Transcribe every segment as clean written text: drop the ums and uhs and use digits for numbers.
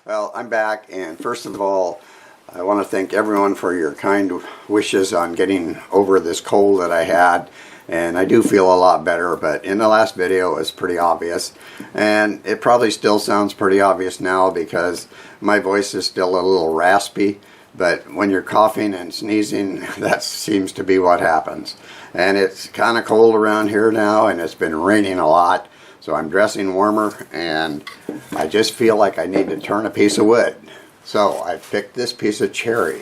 Well, I'm back, and first of all, I want to thank everyone for your kind wishes on getting over this cold that I had. And I do feel a lot better, but in the last video it was pretty obvious. And it probably still sounds pretty obvious now because my voice is still a little raspy. But when you're coughing and sneezing, that seems to be what happens. And it's kind of cold around here now, and it's been raining a lot. So I'm dressing warmer, and I just feel like I need to turn a piece of wood. So I picked this piece of cherry.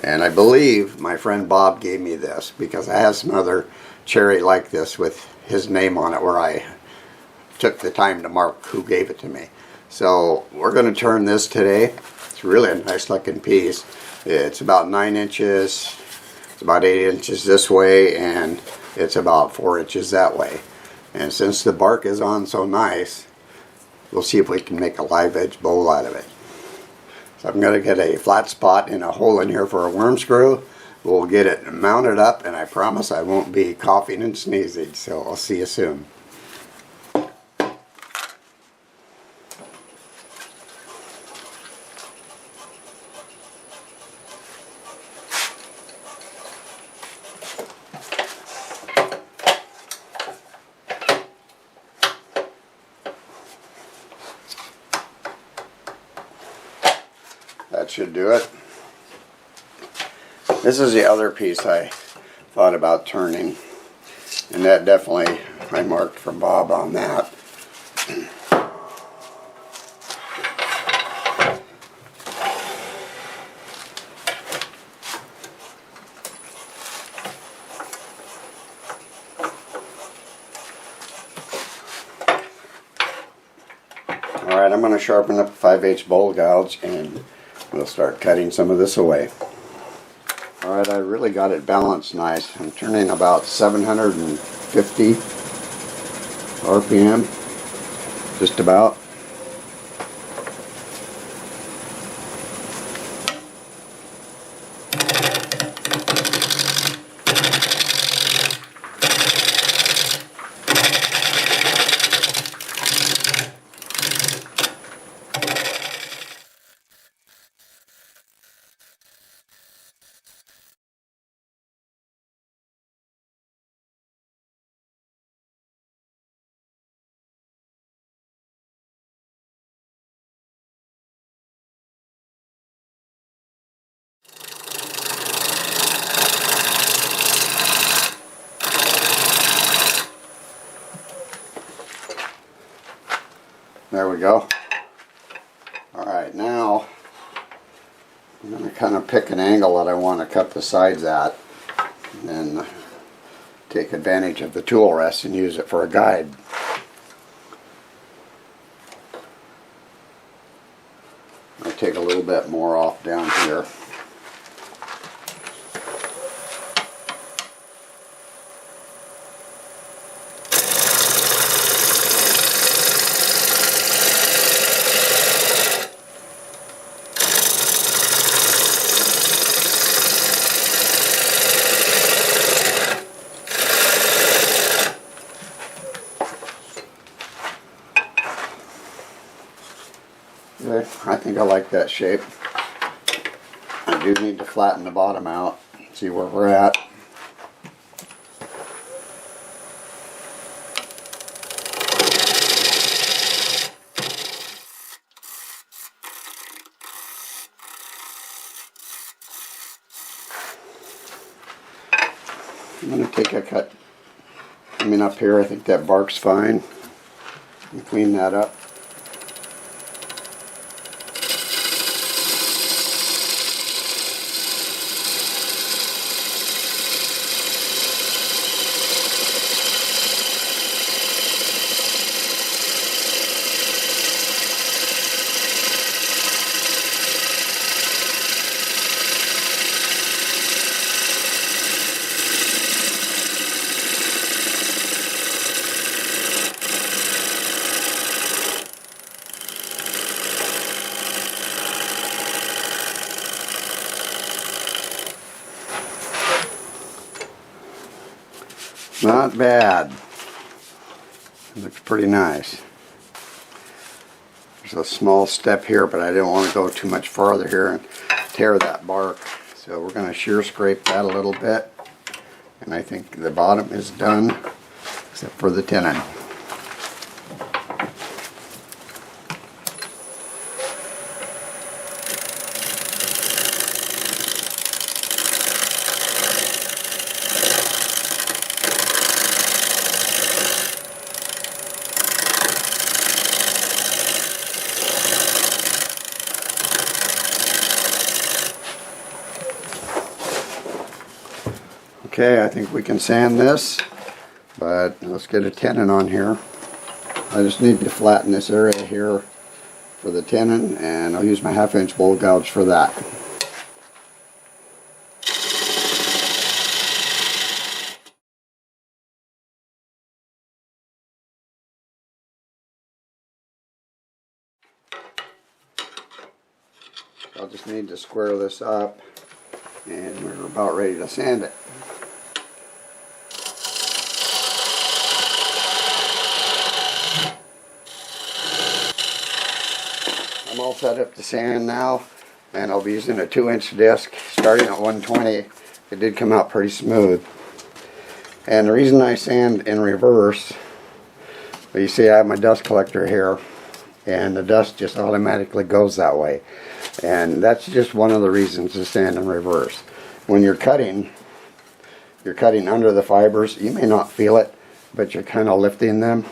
And I believe my friend Bob gave me this because I have some other cherry like this with his name on it where I took the time to mark who gave it to me. So we're going to turn this today. It's really a nice looking piece. It's about 9 inches. It's about 8 inches this way, and it's about 4 inches that way. And since the bark is on so nice, we'll see if we can make a live edge bowl out of it. So I'm going to get a flat spot in a hole in here for a worm screw. We'll get it mounted up, and I promise I won't be coughing and sneezing. So I'll see you soon. That should do it. This is the other piece I thought about turning, and that definitely I marked for Bob on that. Alright, I'm going to sharpen up a 5/8 bowl gouge, and we'll start cutting some of this away. Alright, I really got it balanced nice. I'm turning about 750 RPM, just about. There we go. Alright, now I'm going to kind of pick an angle that I want to cut the sides at, and then take advantage of the tool rest and use it for a guide. I'll take a little bit more off down here. Okay, I think I like that shape. I do need to flatten the bottom out, see where we're at. I'm going to take a cut. Up here, I think that bark's fine. And clean that up. Not bad. It looks pretty nice. There's a small step here, but I didn't want to go too much farther here and tear that bark. So we're going to shear scrape that a little bit. And I think the bottom is done, except for the tenon. Okay, I think we can sand this, but let's get a tenon on here. I just need to flatten this area here for the tenon, and I'll use my 1/2" bowl gouge for that. I'll just need to square this up, and we're about ready to sand it. I'm all set up to sand now, and I'll be using a 2" disc starting at 120. It did come out pretty smooth. And the reason I sand in reverse, well, you see I have my dust collector here, and the dust just automatically goes that way. And that's just one of the reasons to sand in reverse. When you're cutting under the fibers. You may not feel it, but you're kind of lifting them.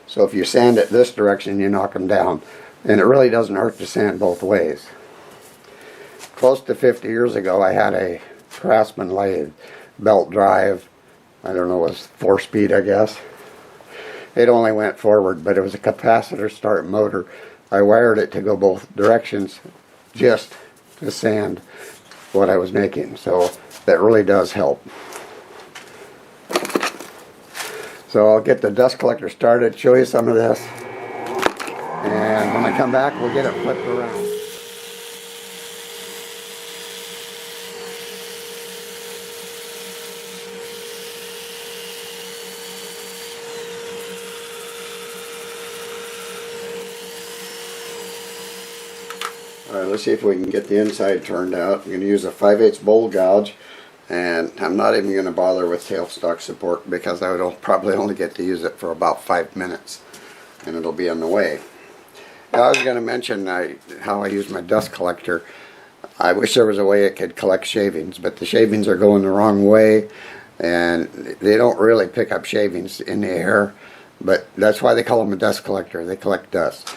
So if you sand it this direction, you knock them down. And it really doesn't hurt to sand both ways. Close to 50 years ago, I had a Craftsman lathe, belt drive. I don't know, it was 4-speed, I guess. It only went forward, but it was a capacitor start motor. I wired it to go both directions just to sand what I was making. So that really does help. So I'll get the dust collector started, show you some of this. And when I come back, we'll get it flipped around. Alright, let's see if we can get the inside turned out. I'm going to use a 5/8 bowl gouge, and I'm not even going to bother with tailstock support because I would probably only get to use it for about 5 minutes, and it'll be on the way. Now, I was going to mention how I use my dust collector. I wish there was a way it could collect shavings, but the shavings are going the wrong way, and they don't really pick up shavings in the air, but that's why they call them a dust collector. They collect dust.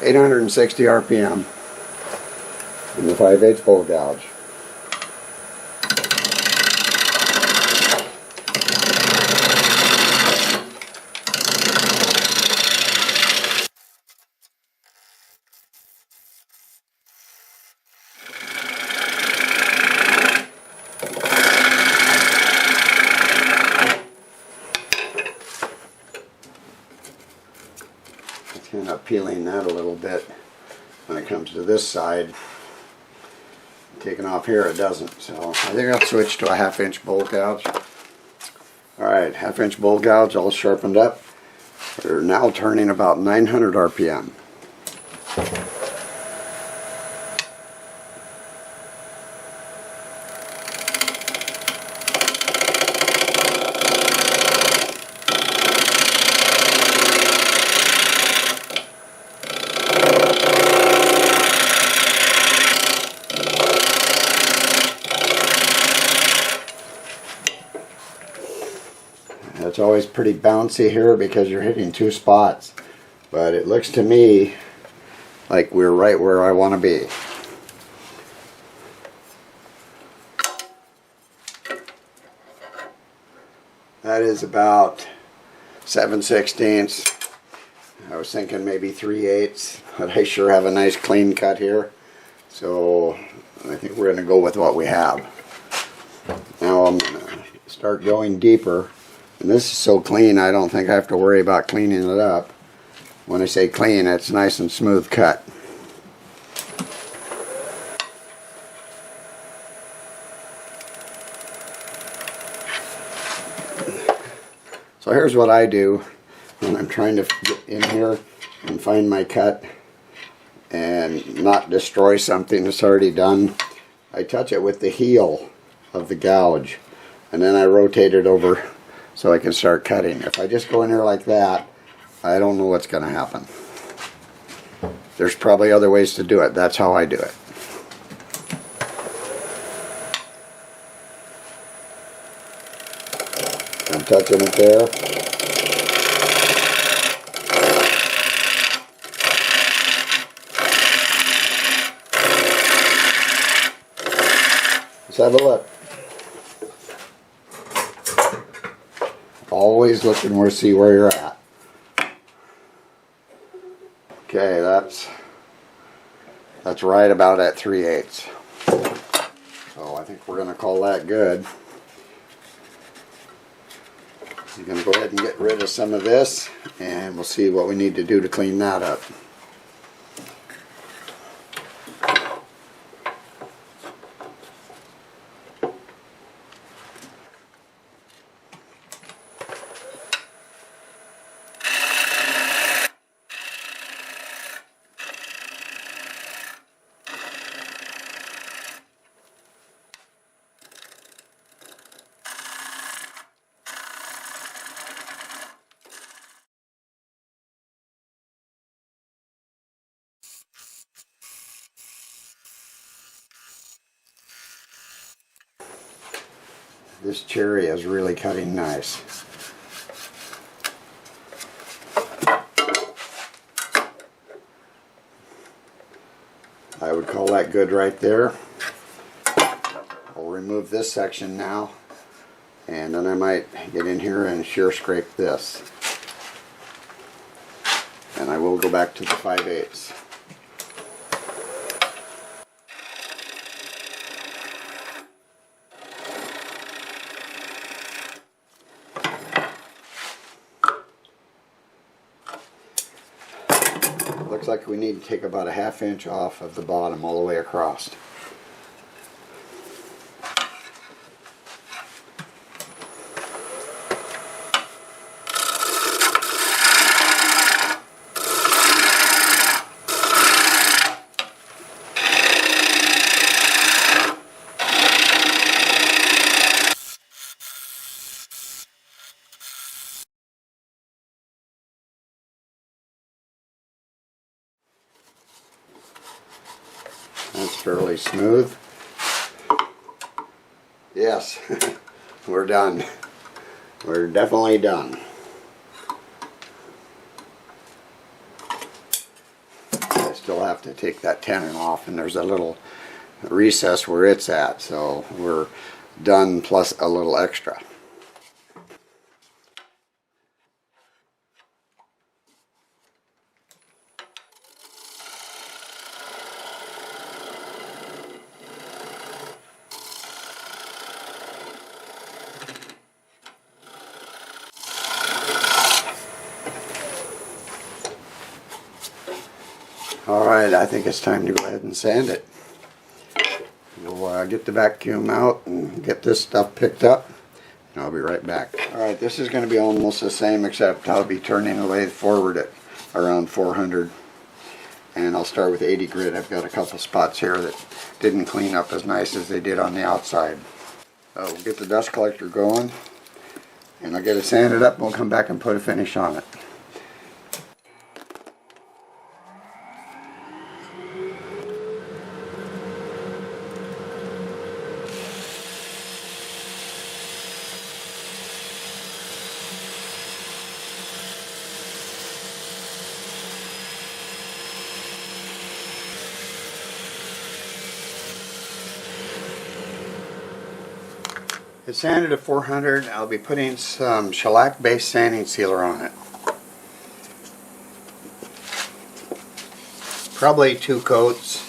(860 RPM) in the 5/8 bowl gouge. Kind of peeling that a little bit when it comes to this side. Taking off here, it doesn't. So I think I'll switch to a 1/2" bowl gouge. Alright, 1/2" bowl gouge all sharpened up. We're now turning about 900 RPM. It's always pretty bouncy here because you're hitting two spots, but it looks to me like we're right where I want to be. That is about 7/16. I was thinking maybe 3/8, but I sure have a nice clean cut here, so I think we're going to go with what we have. Now I'm going to start going deeper. And this is so clean, I don't think I have to worry about cleaning it up. When I say clean, it's nice and smooth cut. So here's what I do when I'm trying to get in here and find my cut and not destroy something that's already done. I touch it with the heel of the gouge and then I rotate it over so I can start cutting. If I just go in here like that, I don't know what's going to happen. There's probably other ways to do it. That's how I do it. I'm touching it there. Let's have a look. Always looking to see where you're at. Okay, that's right about at 3/8. So I think we're going to call that good. I'm going to go ahead and get rid of some of this, and we'll see what we need to do to clean that up. This cherry is really cutting nice. I would call that good right there. I'll remove this section now, and then I might get in here and shear scrape this. And I will go back to the 5/8. Looks like we need to take about a 1/2 inch off of the bottom all the way across. That's fairly smooth. Yes, we're done. We're definitely done. I still have to take that tenon off, and there's a little recess where it's at, so we're done plus a little extra. Alright, I think it's time to go ahead and sand it. We'll get the vacuum out and get this stuff picked up, and I'll be right back. Alright, this is going to be almost the same, except I'll be turning the lathe forward at around 400, and I'll start with 80 grit. I've got a couple spots here that didn't clean up as nice as they did on the outside. We'll get the dust collector going, and I'll get it sanded up, and we'll come back and put a finish on it. It's sanded at 400. I'll be putting some shellac based sanding sealer on it. Probably 2 coats,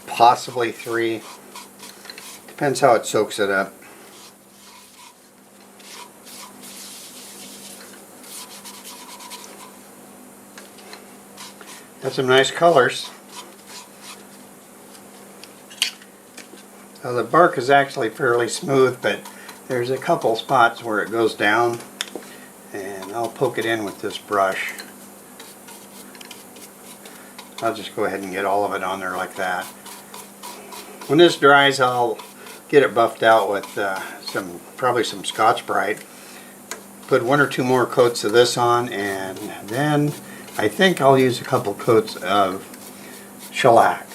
possibly 3. Depends how it soaks it up. Got some nice colors. The bark is actually fairly smooth, but there's a couple spots where it goes down, I'll poke it in with this brush. I'll just go ahead and get all of it on there like that. When this dries, I'll get it buffed out with probably some Scotch-Brite. Put 1 or 2 more coats of this on, and then I think I'll use a couple coats of shellac,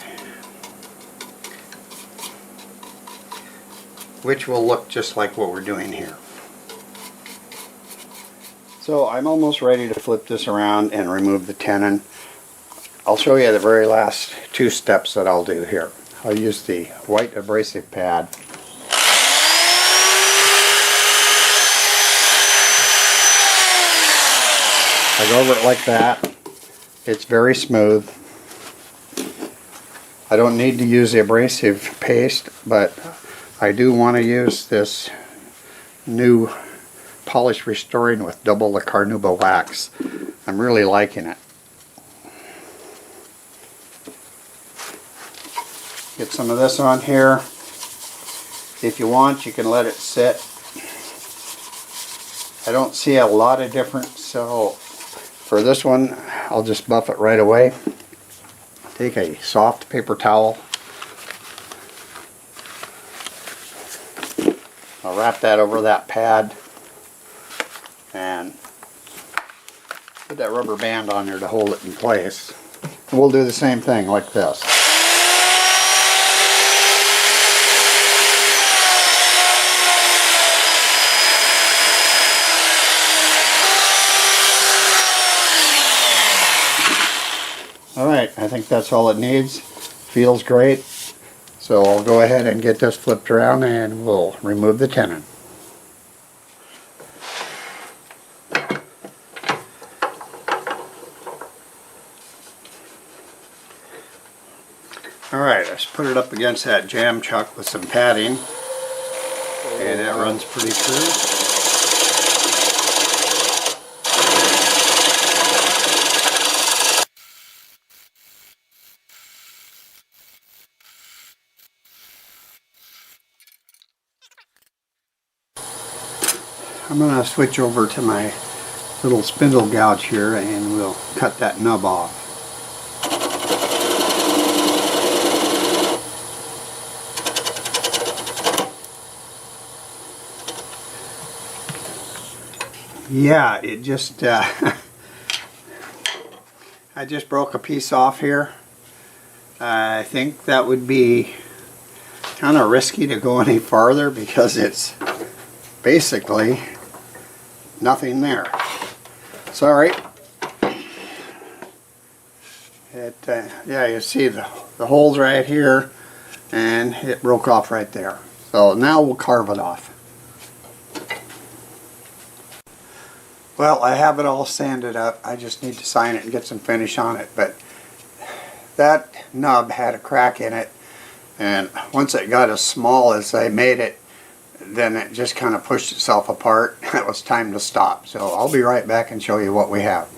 which will look just like what we're doing here. So I'm almost ready to flip this around and remove the tenon. I'll show you the very last 2 steps that I'll do here. I'll use the white abrasive pad. I go over it like that. It's very smooth. I don't need to use the abrasive paste, but I do want to use this new polish restoring with double Lacquer wax. I'm really liking it. Get some of this on here. If you want, you can let it sit. I don't see a lot of difference, so for this one, I'll just buff it right away. Take a soft paper towel. I'll wrap that over that pad and put that rubber band on there to hold it in place. And we'll do the same thing like this. Alright, I think that's all it needs. Feels great. So I'll go ahead and get this flipped around and we'll remove the tenon. Alright, let's put it up against that jam chuck with some padding. And that runs pretty true. I'm going to switch over to my little spindle gouge here and we'll cut that nub off. Yeah, it just I just broke a piece off here. I think that would be kind of risky to go any farther because it's basically nothing there. Sorry. Yeah, you see the holes right here, and it broke off right there. So now we'll carve it off. Well, I have it all sanded up. I just need to sign it and get some finish on it. But that nub had a crack in it, and once it got as small as I made it, then it just kind of pushed itself apart. It was time to stop. So I'll be right back and show you what we have.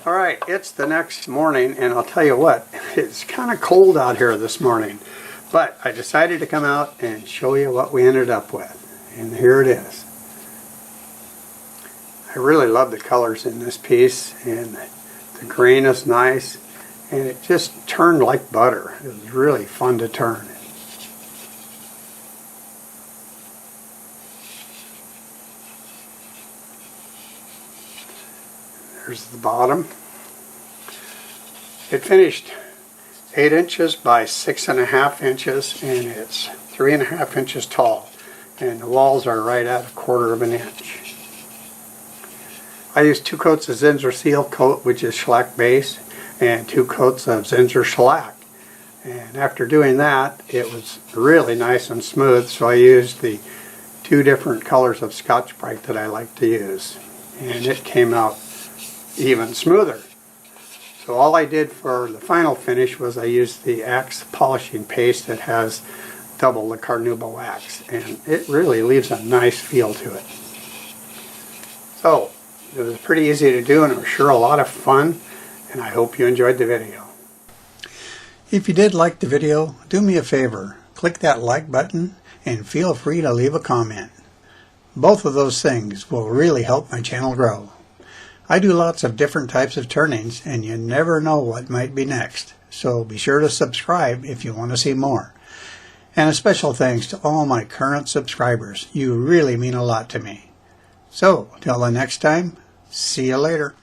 Alright, it's the next morning, and I'll tell you what, it's kind of cold out here this morning. But I decided to come out and show you what we ended up with. And here it is. I really love the colors in this piece, and the grain is nice, and it just turned like butter. It was really fun to turn. There's the bottom. It finished 8 inches by 6.5 inches, and it's 3.5 inches tall. And the walls are right at 1/4 of an inch. I used 2 coats of Zinsser Seal Coat, which is shellac base, and 2 coats of Zinsser shellac. And after doing that, it was really nice and smooth, so I used the 2 different colors of Scotch-Brite that I like to use. And it came out even smoother. So all I did for the final finish was I used the Axe polishing paste that has double Lacquer wax, and it really leaves a nice feel to it. So it was pretty easy to do, and it was sure a lot of fun, and I hope you enjoyed the video. If you did like the video, do me a favor, click that like button and feel free to leave a comment. Both of those things will really help my channel grow. I do lots of different types of turnings, and you never know what might be next. So be sure to subscribe if you want to see more. And a special thanks to all my current subscribers. You really mean a lot to me. So, till the next time, see you later.